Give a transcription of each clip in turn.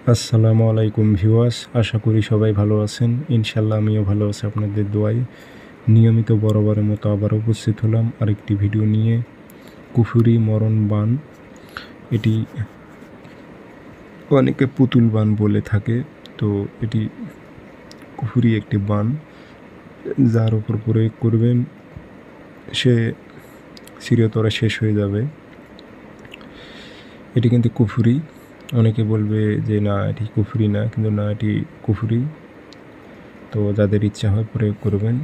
আসসালামু আলাইকুম ভিউয়ার্স, আশা করি সবাই ভালো আছেন। ইনশাল্লাহ আমিও ভালো আছি আপনাদের দোয়ায়। নিয়মিত বরাবরের মতো আবার উপস্থিত হলাম আরেকটি ভিডিও নিয়ে। কুফুরি মরণ বান, এটি অনেকে পুতুল বান বলে থাকে। তো এটি কুফুরি একটি বান, যার উপর প্রয়োগ করবেন সে চিরতরে শেষ হয়ে যাবে। এটি কিন্তু কুফুরি। অনেকে বলবে যে না এটি কুফুরি না, কিন্তু না, এটি কুফুরি। তো যাদের ইচ্ছা হয় প্রয়োগ করবেন।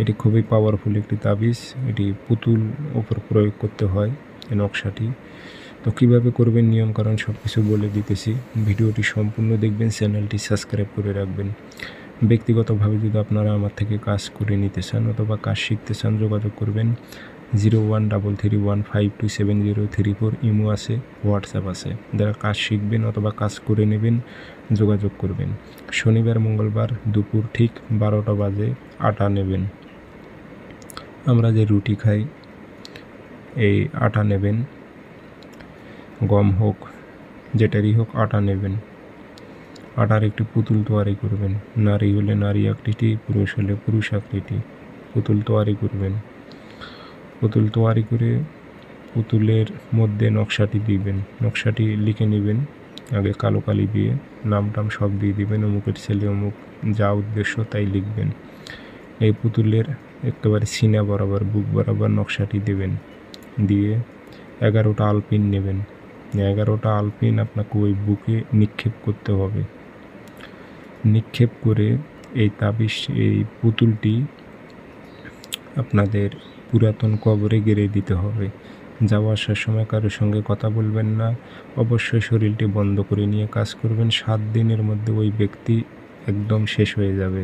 এটি খুবই পাওয়ারফুল একটি তাবিজ। এটি পুতুল ওপর প্রয়োগ করতে হয় এই নকশাটি। তো কীভাবে করবেন, নিয়মকানুন সব কিছু বলে দিতেছি। ভিডিওটি সম্পূর্ণ দেখবেন, চ্যানেলটি সাবস্ক্রাইব করে রাখবেন। ব্যক্তিগতভাবে যদি আপনারা আমার থেকে কাজ করে নিতে চান অথবা কাজ শিখতে চান, যোগাযোগ করবেন 0133152703 ইমো আছে, হোয়াটসঅ্যাপ আছে। যারা কাজ শিখবেন অথবা কাজ করে নেবেন যোগাযোগ করবেন। শনিবার মঙ্গলবার দুপুর ঠিক 12টা বাজে আটা নেবেন। আমরা যে রুটি খাই এই আটা নেবেন, গম হোক যেটারই হোক আটা নেবেন। আটার একটি পুতুল তৈরি করবেন। নারী হলে নারী আকৃতি, পুরুষ হলে পুরুষ আকৃতি পুতুল তৈরি করবেন। পুতুল তৈরি করে পুতুলের মধ্যে নকশাটি দিবেন। নকশাটি লিখে নেবেন আগে কালো কালি দিয়ে, নাম টাম সব দিয়ে দিবেন। অমুকের ছেলে অমুক, যা উদ্দেশ্য তাই লিখবেন। এই পুতুলের একেবারে সিনা বরাবর, বুক বরাবর নকশাটি দেবেন। দিয়ে 11টা আলপিন নেবেন। 11টা আলপিন আপনাকে ওই বুকে নিক্ষেপ করতে হবে। নিক্ষেপ করে এই তাবিজ, এই পুতুলটি আপনাদের পুরাতন কবরে গেড়ে দিতে হবে। যাওয়া আসার সময় কারোর সঙ্গে কথা বলবেন না। অবশ্যই শরীরটি বন্ধ করে নিয়ে কাজ করবেন। 7 দিনের মধ্যে ওই ব্যক্তি একদম শেষ হয়ে যাবে।